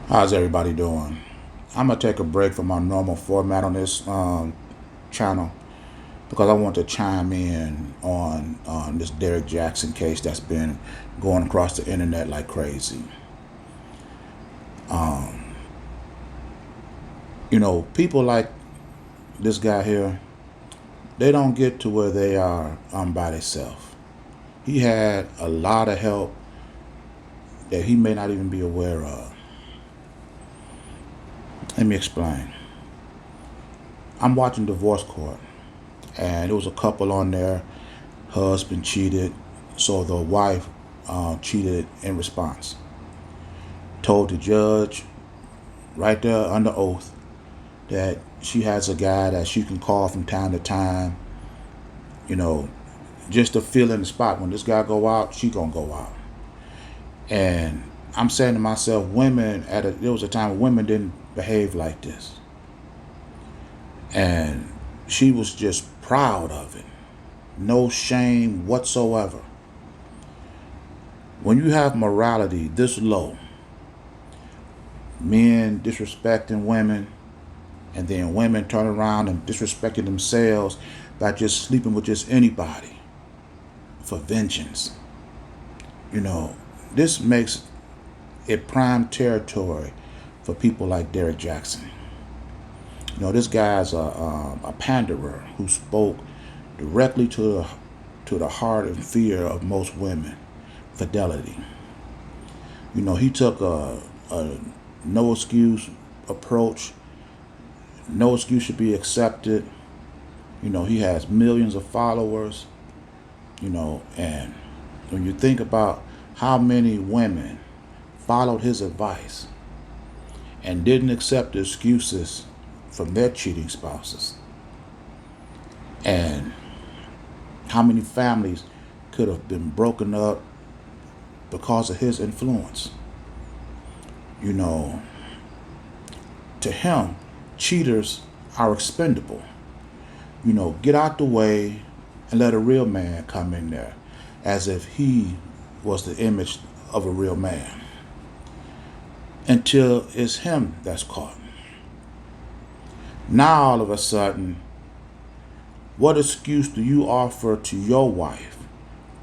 How's everybody doing? I'm gonna take a break from our normal format on this channel because I want to chime in on this Derrick Jaxn case that's been going across the internet like crazy. People like this guy here, they don't get to where they are by themselves. He had a lot of help that he may not even be aware of. Let me explain. I'm watching divorce court, and there was a couple on there. Husband cheated, so the wife cheated in response. Told the judge right there under oath that she has a guy that she can call from time to time, you know, just to fill in the spot. When this guy go out, she gonna go out. And I'm saying to myself, there was a time when women didn't behave like this. And she was just proud of it. No shame whatsoever. When you have morality this low, men disrespecting women, and then women turn around and disrespecting themselves by just sleeping with just anybody for vengeance. This makes it prime territory for people like Derrick Jaxn. This guy's a panderer who spoke directly to the heart and fear of most women. Fidelity. He took a no excuse approach. No excuse should be accepted. He has millions of followers. And when you think about how many women followed his advice and didn't accept the excuses from their cheating spouses, and how many families could have been broken up because of his influence. To him, cheaters are expendable. Get out the way and let a real man come in there, as if he was the image of a real man, until it's him that's caught. Now all of a sudden, what excuse do you offer to your wife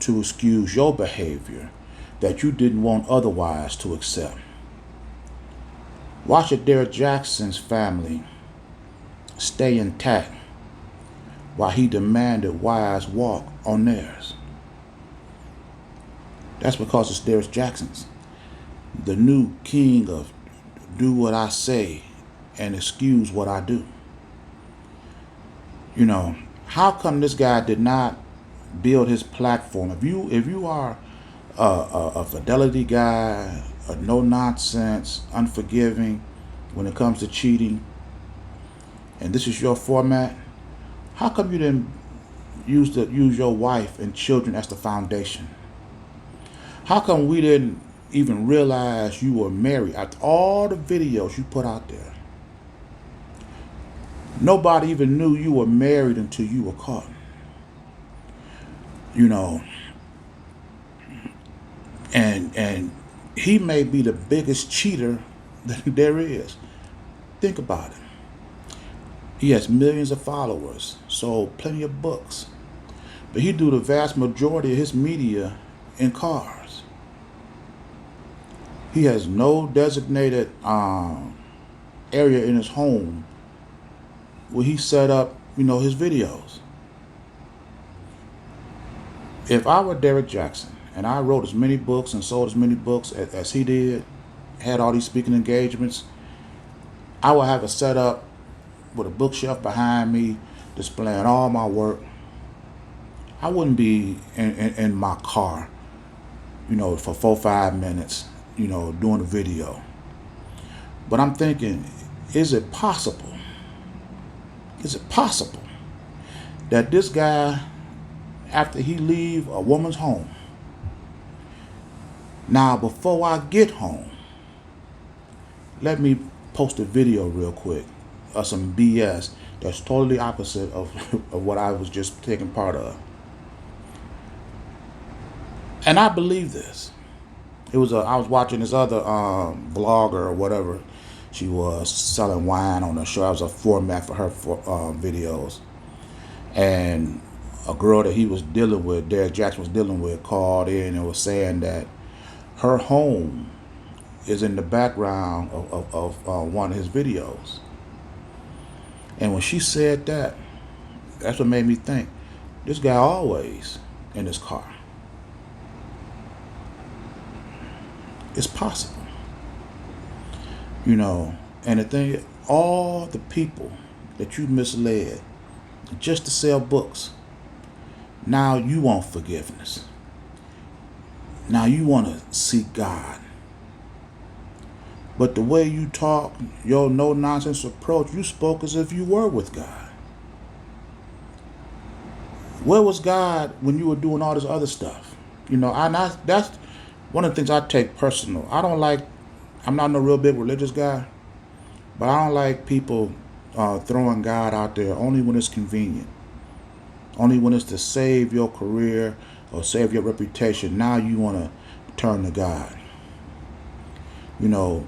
to excuse your behavior that you didn't want otherwise to accept? Watch Derrick Jaxn's family stay intact while he demanded wives walk on theirs. That's because it's Derrick Jaxn's, the new king of do what I say and excuse what I do. How come this guy did not build his platform? If you are a Fidelity guy, a no nonsense, unforgiving when it comes to cheating, and this is your format, how come you didn't use your wife and children as the foundation? How come we didn't even realize you were married after all the videos you put out there? Nobody even knew you were married until you were caught. And he may be the biggest cheater that there is. Think about it. He has millions of followers, sold plenty of books, but he do the vast majority of his media in cars. He has no designated area in his home where he set up, his videos. If I were Derrick Jaxn and I wrote as many books and sold as many books as he did, had all these speaking engagements, I would have it set up with a bookshelf behind me displaying all my work. I wouldn't be in my car, for 4-5 minutes, doing a video. But I'm thinking, is it possible that this guy, after he leave a woman's home, now before I get home, let me post a video real quick of some BS that's totally opposite of what I was just taking part of. And I believe this. I was watching this other vlogger or whatever. She was selling wine on the show. That was a format for her videos. And a girl that he was dealing with, Derrick Jaxn was dealing with, called in and was saying that her home is in the background of one of his videos. And when she said that, that's what made me think, this guy always in his car. It's possible. You know, and the thing, all the people that you misled just to sell books, now you want forgiveness. Now you want to seek God. But the way you talk, your no-nonsense approach, you spoke as if you were with God. Where was God when you were doing all this other stuff? You know, that's one of the things I take personal. I'm not no real big religious guy, but I don't like people throwing God out there only when it's convenient. Only when it's to save your career or save your reputation. Now you want to turn to God. You know,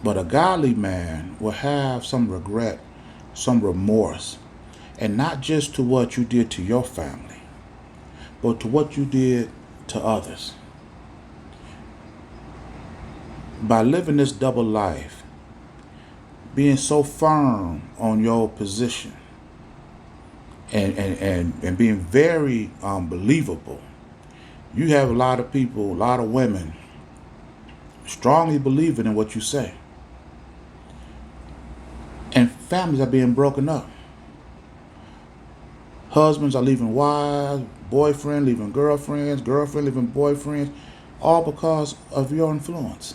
but a godly man will have some regret, some remorse, and not just to what you did to your family, but to what you did to others. By living this double life, being so firm on your position, and being very believable, you have a lot of people, a lot of women strongly believing in what you say. And families are being broken up. Husbands are leaving wives, boyfriend leaving girlfriends, girlfriend leaving boyfriends, all because of your influence.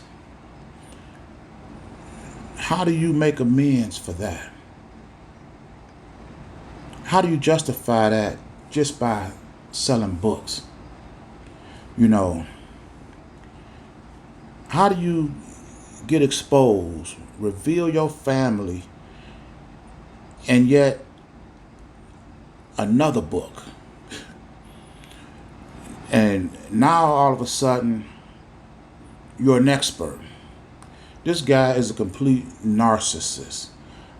How do you make amends for that? How do you justify that just by selling books? You know, how do you get exposed, reveal your family, and yet another book? And now all of a sudden, you're an expert. This guy is a complete narcissist.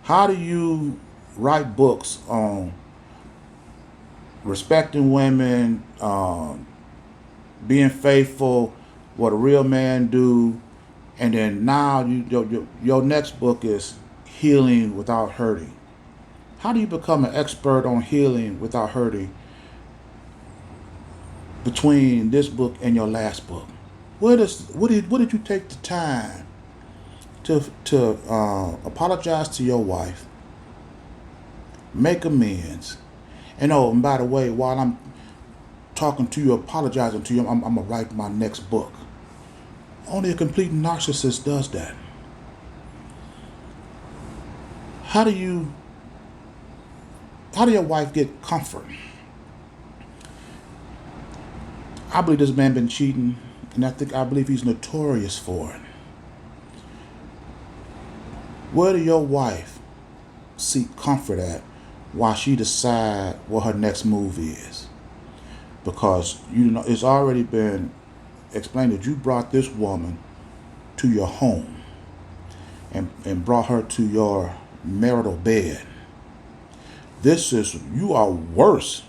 How do you write books on respecting women, being faithful, what a real man do, and then now your next book is healing without hurting? How do you become an expert on healing without hurting between this book and your last book? What did you take the time to apologize to your wife, make amends, and and by the way, while I'm talking to you, apologizing to you, I'm gonna write my next book. Only a complete narcissist does that. How do your wife get comfort? I believe this man been cheating, and I believe he's notorious for it. Where do your wife seek comfort at while she decide what her next move is? Because it's already been explained that you brought this woman to your home and brought her to your marital bed. You are worse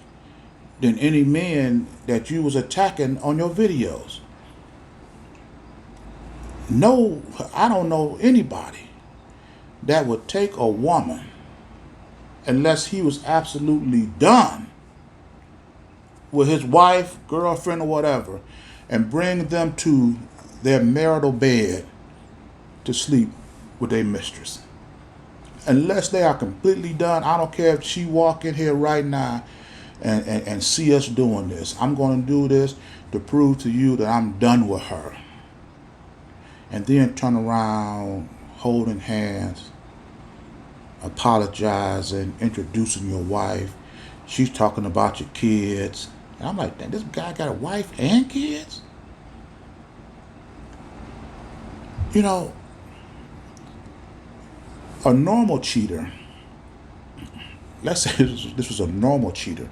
than any men that you was attacking on your videos. No, I don't know anybody that would take a woman unless he was absolutely done with his wife, girlfriend, or whatever, and bring them to their marital bed to sleep with their mistress. Unless they are completely done, I don't care if she walk in here right now and see us doing this. I'm going to do this to prove to you that I'm done with her. And then turn around, holding hands, apologizing, introducing your wife. She's talking about your kids. And I'm like, this guy got a wife and kids? You know, a normal cheater, let's say this was a normal cheater,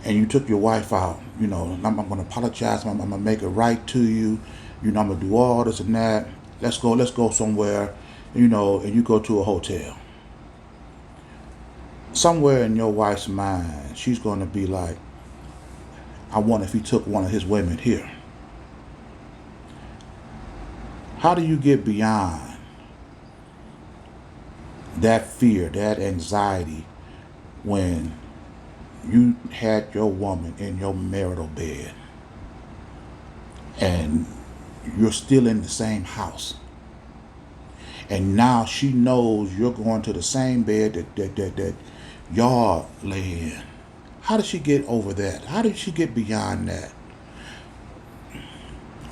and you took your wife out, I'm going to apologize. I'm going to make it right to you. I'm going to do all this and that. Let's go somewhere, and you go to a hotel. Somewhere in your wife's mind, she's going to be like, I wonder if he took one of his women here. How do you get beyond that fear, that anxiety, when you had your woman in your marital bed and you're still in the same house, and now she knows you're going to the same bed that y'all lay in? How did she get over that? How did she get beyond that?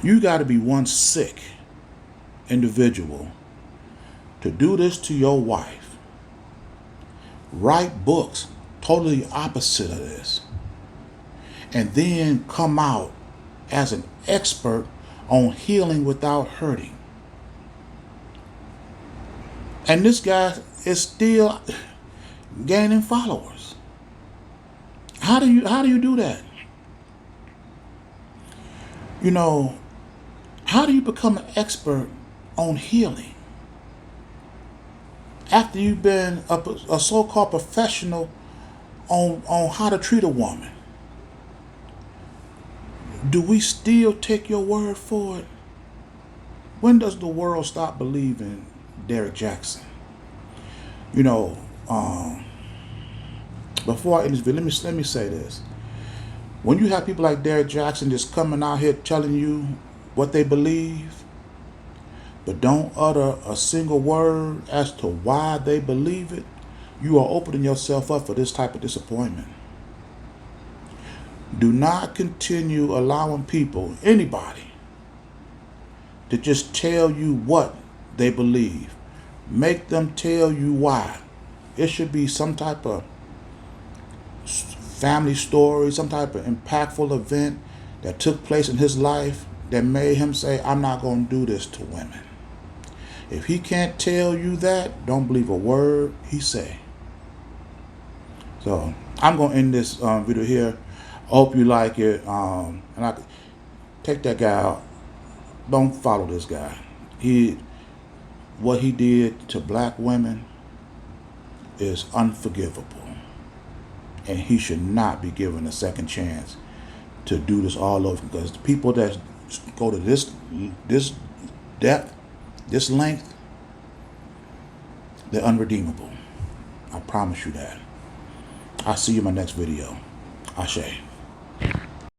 You got to be one sick individual to do this to your wife. Write books totally opposite of this, and then come out as an expert on healing without hurting. And this guy is still gaining followers. How do you do that? How do you become an expert on healing after you've been a so-called professional on how to treat a woman? Do we still take your word for it? When does the world stop believing Derrick Jaxn? Before I end this video, let me say this. When you have people like Derrick Jaxn just coming out here telling you what they believe, but don't utter a single word as to why they believe it, you are opening yourself up for this type of disappointment. Do not continue allowing people, anybody, to just tell you what they believe. Make them tell you why. It should be some type of family story, some type of impactful event that took place in his life that made him say, I'm not going to do this to women. If he can't tell you that, don't believe a word he say. So I'm going to end this video here. I hope you like it. And I take that guy out. Don't follow this guy. What he did to black women is unforgivable. And he should not be given a second chance to do this all over, because the people that go to this depth, this length, they're unredeemable. I promise you that. I'll see you in my next video. Ashe.